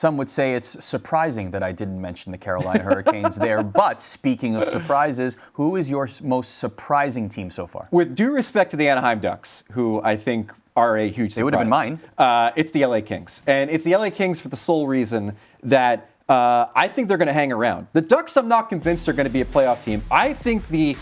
Some would say it's surprising that I didn't mention the Carolina Hurricanes there. But speaking of surprises, who is your most surprising team so far? With due respect to the Anaheim Ducks, who I think are a huge surprise. They would have been mine. It's the LA Kings. And it's the LA Kings for the sole reason that I think they're going to hang around. The Ducks, I'm not convinced, are going to be a playoff team. I think the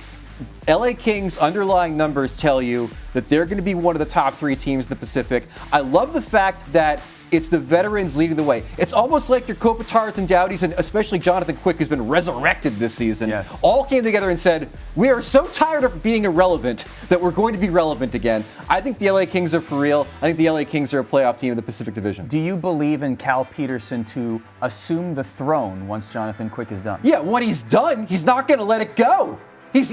LA Kings' underlying numbers tell you that they're going to be one of the top 3 teams in the Pacific. I love the fact that it's the veterans leading the way. It's almost like your Kopitars and Dowdies, and especially Jonathan Quick, who's been resurrected this season, yes, all came together and said, we are so tired of being irrelevant that we're going to be relevant again. I think the LA Kings are for real. I think the LA Kings are a playoff team in the Pacific Division. Do you believe in Cal Peterson to assume the throne once Jonathan Quick is done? Yeah, when he's done, he's not going to let it go. He's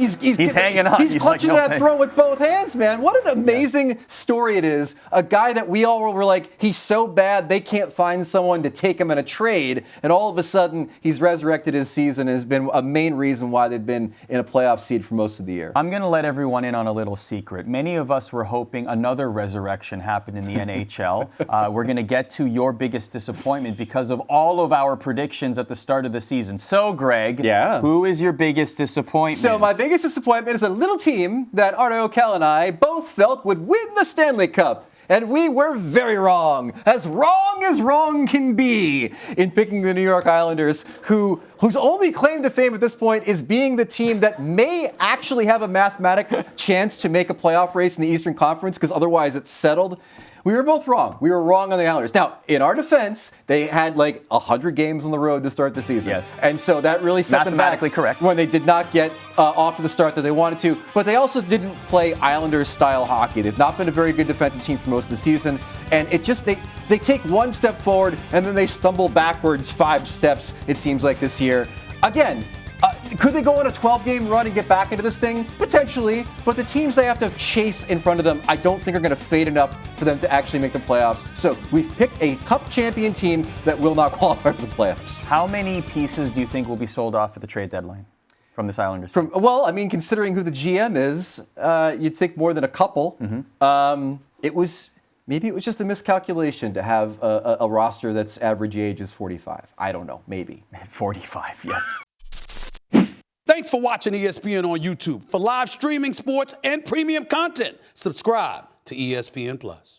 hanging on. He's clutching like, no, that throne with both hands, man. What an amazing story it is. A guy that we all were like, he's so bad they can't find someone to take him in a trade, and all of a sudden he's resurrected his season and has been a main reason why they've been in a playoff seed for most of the year. I'm going to let everyone in on a little secret. Many of us were hoping another resurrection happened in the NHL. We're going to get to your biggest disappointment because of all of our predictions at the start of the season. So, Greg, who is your biggest disappointment? So my biggest disappointment is a little team that Arno Cal and I both felt would win the Stanley Cup. And we were very wrong as wrong can be, in picking the New York Islanders, whose only claim to fame at this point is being the team that may actually have a mathematical chance to make a playoff race in the Eastern Conference, because otherwise it's settled. We were both wrong. We were wrong on the Islanders. Now, in our defense, they had like 100 games on the road to start the season. Yes. And so that really set them back. Mathematically correct. When they did not get off to the start that they wanted to. But they also didn't play Islanders-style hockey. They've not been a very good defensive team for most of the season. And it just, they take one step forward and then they stumble backwards 5 steps, it seems like, this year. Again, could they go on a 12-game run and get back into this thing? Potentially, but the teams they have to chase in front of them, I don't think are going to fade enough for them to actually make the playoffs. So we've picked a Cup champion team that will not qualify for the playoffs. How many pieces do you think will be sold off at the trade deadline from this Islanders team? Well, I mean, considering who the GM is, you'd think more than a couple. Maybe it was just a miscalculation to have a roster that's average age is 45. I don't know, maybe. 45, yes. Thanks for watching ESPN on YouTube. For live streaming, sports, and premium content, subscribe to ESPN+.